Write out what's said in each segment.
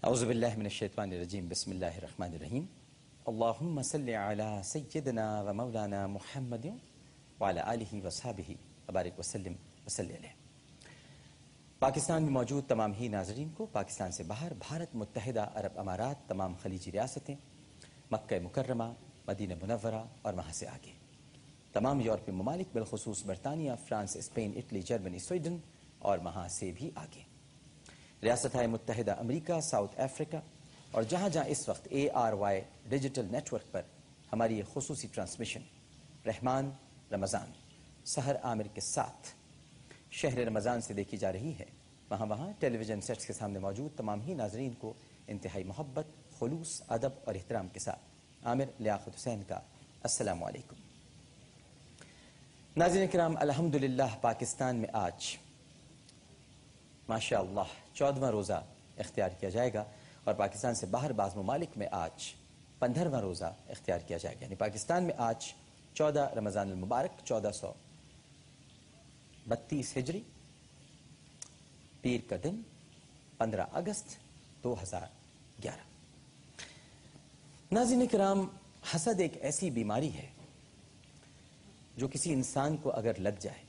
اعوذ باللہ من الشیطان الرجیم بسم اللہ الرحمن الرحیم اللہم صلی علی سیدنا و مولانا محمد وعلی آلہ وصحبہ وبارک وسلم وصلی علیہ۔ پاکستان میں موجود تمام ہی ناظرین کو پاکستان سے باہر بھارت متحدہ عرب امارات، تمام خلیجی ریاستیں، مکہ مکرمہ، مدینہ منورہ اور وہاں سے آگے تمام یورپی ممالک بالخصوص برطانیہ، France, Spain, Italy, Germany, Sweden اور وہاں سے بھی آگے ریاستہائے متحدہ امریکہ، ساؤتھ افریقہ اور جہاں جہاں اس وقت ARY ڈیجیٹل نیٹ ورک پر ہماری یہ خصوصی ٹرانسمیشن رحمان رمضان سحر عامر کے ساتھ شہر رمضان سے دیکھی جا رہی ہے، وہاں ٹیلی ویژن سیٹس کے سامنے موجود تمام ہی ناظرین کو انتہائی محبت، خلوص، ادب اور احترام کے ساتھ عامر لیاقت حسین کا السلام علیکم۔ ناظرین کرام، الحمدللہ پاکستان میں آج ماشاء اللہ 14واں روزہ اختیار کیا جائے گا اور پاکستان سے باہر بعض ممالک میں آج 15واں روزہ اختیار کیا جائے گا، یعنی پاکستان میں آج 14 رمضان المبارک 1432 ہجری، پیر کا دن 15 اگست 2011۔ ناظرین کرام، حسد ایک ایسی بیماری ہے جو کسی انسان کو اگر لگ جائے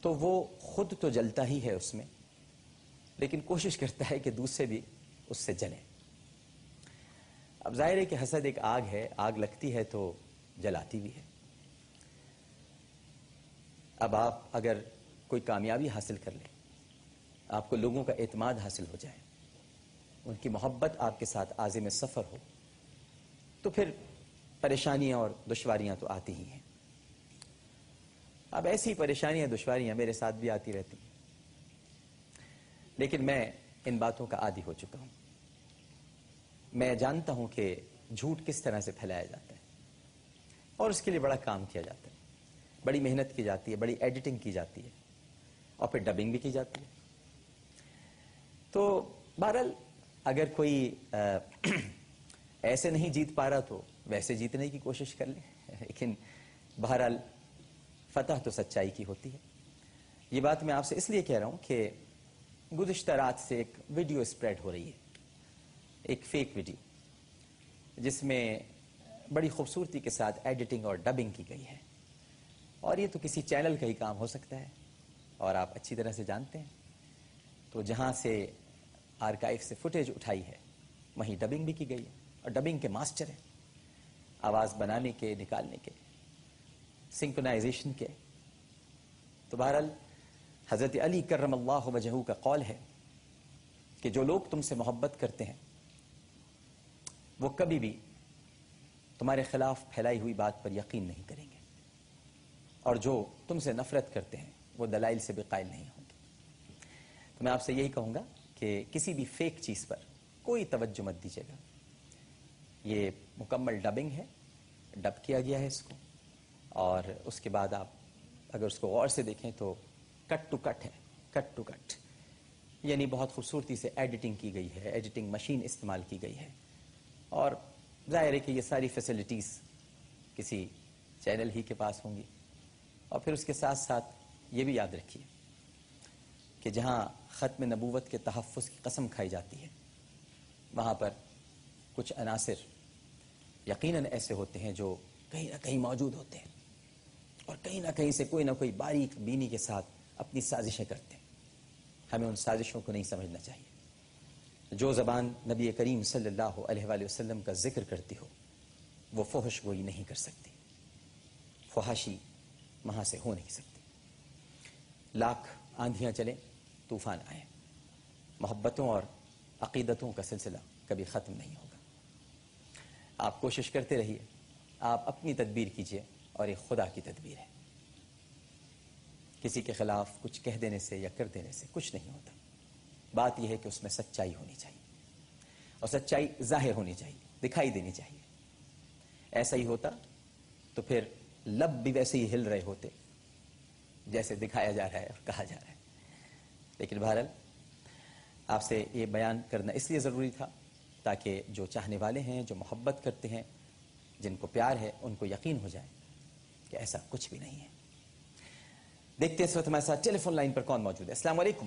تو وہ خود تو جلتا ہی ہے اس میں، لیکن کوشش کرتا ہے کہ دوسرے بھی اس سے جلیں۔ اب ظاہر ہے کہ حسد ایک آگ ہے، آگ لگتی ہے تو جلاتی بھی ہے۔ اب آپ اگر کوئی کامیابی حاصل کر لیں، آپ کو لوگوں کا اعتماد حاصل ہو جائے، ان کی محبت آپ کے ساتھ عازم سفر ہو، تو پھر پریشانیاں اور دشواریاں تو آتی ہی ہیں۔ اب ایسی پریشانیاں دشواریاں میرے ساتھ بھی آتی رہتی ہیں، لیکن میں ان باتوں کا عادی ہو چکا ہوں۔ میں جانتا ہوں کہ جھوٹ کس طرح سے پھیلایا جاتا ہے اور اس کے لیے بڑا کام کیا جاتا ہے، بڑی محنت کی جاتی ہے، بڑی ایڈیٹنگ کی جاتی ہے اور پھر ڈبنگ بھی کی جاتی ہے۔ تو بہرحال اگر کوئی ایسے نہیں جیت پا رہا تو ویسے جیتنے کی کوشش کر لیں، لیکن بہرحال فتح تو سچائی کی ہوتی ہے۔ یہ بات میں آپ سے اس لیے کہہ رہا ہوں کہ گزشتہ رات سے ایک ویڈیو اسپریڈ ہو رہی ہے، ایک فیک ویڈیو، جس میں بڑی خوبصورتی کے ساتھ ایڈیٹنگ اور ڈبنگ کی گئی ہے، اور یہ تو کسی چینل کا ہی کام ہو سکتا ہے اور آپ اچھی طرح سے جانتے ہیں۔ تو جہاں سے آرکائیو سے فوٹیج اٹھائی ہے وہیں ڈبنگ بھی کی گئی ہے، اور ڈبنگ کے ماسٹر ہیں، آواز بنانے کے، نکالنے کے، سنکرونائزیشن کے۔ تو بہرحال حضرت علی کرم اللہ وجہہ کا قول ہے کہ جو لوگ تم سے محبت کرتے ہیں وہ کبھی بھی تمہارے خلاف پھیلائی ہوئی بات پر یقین نہیں کریں گے، اور جو تم سے نفرت کرتے ہیں وہ دلائل سے بھی قائل نہیں ہوں گے۔ تو میں آپ سے یہی کہوں گا کہ کسی بھی فیک چیز پر کوئی توجہ مت دیجیے گا۔ یہ مکمل ڈبنگ ہے، ڈب کیا گیا ہے اس کو، اور اس کے بعد آپ اگر اس کو غور سے دیکھیں تو کٹ ٹو کٹ ہے، کٹ ٹو کٹ، یعنی بہت خوبصورتی سے ایڈیٹنگ کی گئی ہے، ایڈیٹنگ مشین استعمال کی گئی ہے، اور ظاہر ہے کہ یہ ساری فیسلٹیز کسی چینل ہی کے پاس ہوں گی۔ اور پھر اس کے ساتھ ساتھ یہ بھی یاد رکھیے کہ جہاں ختم نبوت کے تحفظ کی قسم کھائی جاتی ہے، وہاں پر کچھ عناصر یقیناً ایسے ہوتے ہیں جو کہیں نہ کہیں موجود ہوتے ہیں، اور کہیں نہ کہیں سے کوئی نہ کوئی باریک بینی کے ساتھ اپنی سازشیں کرتے ہیں۔ ہمیں ان سازشوں کو نہیں سمجھنا چاہیے۔ جو زبان نبی کریم صلی اللہ علیہ وآلہ وسلم کا ذکر کرتی ہو وہ فحش گوئی نہیں کر سکتی، فحاشی وہاں سے ہو نہیں سکتی۔ لاکھ آندھیاں چلیں، طوفان آئیں، محبتوں اور عقیدتوں کا سلسلہ کبھی ختم نہیں ہوگا۔ آپ کوشش کرتے رہیے، آپ اپنی تدبیر کیجئے، اور ایک خدا کی تدبیر ہے۔ کسی کے خلاف کچھ کہہ دینے سے یا کر دینے سے کچھ نہیں ہوتا، بات یہ ہے کہ اس میں سچائی ہونی چاہیے، اور سچائی ظاہر ہونی چاہیے، دکھائی دینی چاہیے۔ ایسا ہی ہوتا تو پھر لب بھی ویسے ہی ہل رہے ہوتے جیسے دکھایا جا رہا ہے اور کہا جا رہا ہے۔ لیکن بہرحال آپ سے یہ بیان کرنا اس لیے ضروری تھا تاکہ جو چاہنے والے ہیں، جو محبت کرتے ہیں، جن کو پیار ہے، ان کو یقین ہو جائے کہ ایسا کچھ بھی نہیں ہے۔ دیکھتے ہیں اس وقت ہمارے ساتھ ٹیلی فون لائن پر کون موجود ہے۔ السلام علیکم۔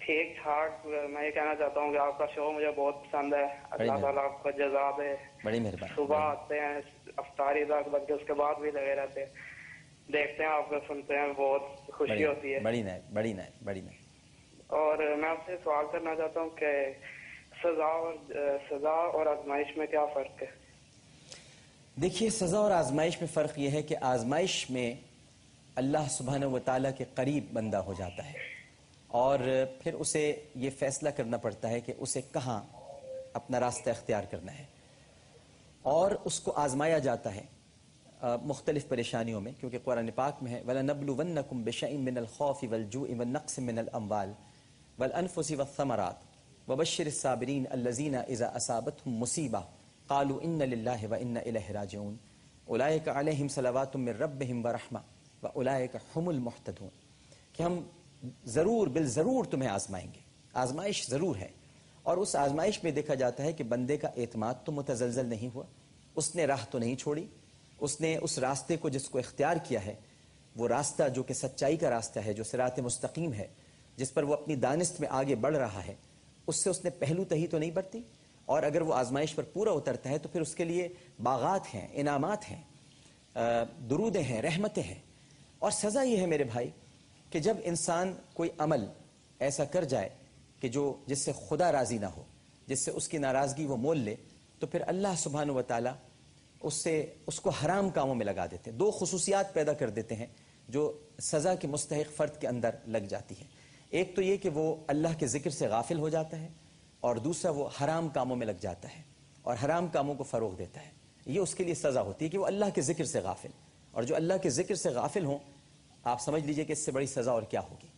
ٹھیک ٹھاک. میں یہ کہنا چاہتا ہوں کہ آپ کا شو مجھے بہت پسند ہے. اللہ تعالیٰ آپ کو جزا دے. بڑی مہربانی. صبح آتے ہیں افطاری تک بلکہ اس کے بعد بھی لگے رہتے ہیں, دیکھتے ہیں آپ کو, سنتے ہیں, بہت خوشی ہوتی ہے. بڑی نائب. اور میں آپ سے سوال کرنا چاہتا ہوں کہ سزا اور آزمائش میں کیا فرق ہے؟ دیکھیے, سزا اور آزمائش میں فرق یہ ہے کہ آزمائش میں اللہ سبحانہ و تعالیٰ کے قریب بندہ ہو جاتا ہے اور پھر اسے یہ فیصلہ کرنا پڑتا ہے کہ اسے کہاں اپنا راستہ اختیار کرنا ہے, اور اس کو آزمایا جاتا ہے مختلف پریشانیوں میں, کیونکہ قرآن پاک میں ہے وَلَنَبْلُوَنَّكُمْ بِشَيْءٍ مِّنَ الْخَوْفِ وَالْجُوعِ وَالنَّقْصٍ مِّنَ الْأَمْوَالِ وَالْأَنفُسِ وَالثَّمَرَاتِ وَبَشِّرِ الصَّابِرِينَ الَّذِينَ إِذَا أَصَابَتْهُمْ مُصِيبَةٌ قَالُوا إِنَّ لِلَّهِ وَإِنَّا إِلَيْهِ رَاجِعُونَ أُولَٰئِكَ عَلَيْهِمْ صَلَوَاتٌ مِّن رَّبِّهِمْ وَرَحْمَةٌ وَأُولَٰئِكَ هُمُ الْمُهْتَدُونَ. کہ ہم ضرور بالضرور تمہیں آزمائیں گے. آزمائش ضرور ہے, اور اس آزمائش میں دیکھا جاتا ہے کہ بندے کا اعتماد تو متزلزل نہیں ہوا, اس نے راہ تو نہیں چھوڑی, اس نے اس راستے کو جس کو اختیار کیا ہے, وہ راستہ جو کہ سچائی کا راستہ ہے, جو صراط مستقیم ہے, جس پر وہ اپنی دانست میں آگے بڑھ رہا ہے, اس سے اس نے پہلو تہی تو نہیں برتی. اور اگر وہ آزمائش پر پورا اترتا ہے تو پھر اس کے لیے باغات ہیں, انعامات ہیں, درودیں ہیں, رحمتیں ہیں. اور سزا یہ ہے میرے بھائی کہ جب انسان کوئی عمل ایسا کر جائے کہ جس سے خدا راضی نہ ہو, جس سے اس کی ناراضگی وہ مول لے, تو پھر اللہ سبحانہ و تعالیٰ اس کو حرام کاموں میں لگا دیتے ہیں. دو خصوصیات پیدا کر دیتے ہیں جو سزا کے مستحق فرد کے اندر لگ جاتی ہیں. ایک تو یہ کہ وہ اللہ کے ذکر سے غافل ہو جاتا ہے, اور دوسرا وہ حرام کاموں میں لگ جاتا ہے اور حرام کاموں کو فروغ دیتا ہے. یہ اس کے لیے سزا ہوتی ہے کہ وہ اللہ کے ذکر سے غافل, اور جو اللہ کے ذکر سے غافل ہوں, آپ سمجھ لیجئے کہ اس سے بڑی سزا اور کیا ہوگی.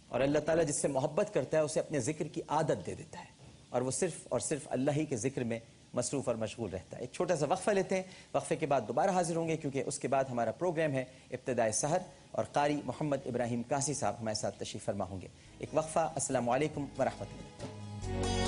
اور اللہ تعالیٰ جس سے محبت کرتا ہے اسے اپنے ذکر کی عادت دے دیتا ہے, اور وہ صرف اور صرف اللہ ہی کے ذکر میں مصروف اور مشغول رہتا ہے. ایک چھوٹا سا وقفہ لیتے ہیں, وقفے کے بعد دوبارہ حاضر ہوں گے, کیونکہ اس کے بعد ہمارا پروگرام ہے ابتدائے سحر, اور قاری محمد ابراہیم کاسی صاحب ہمارے ساتھ تشریف فرما ہوں گے. ایک وقفہ. السلام علیکم ورحمۃ اللہ.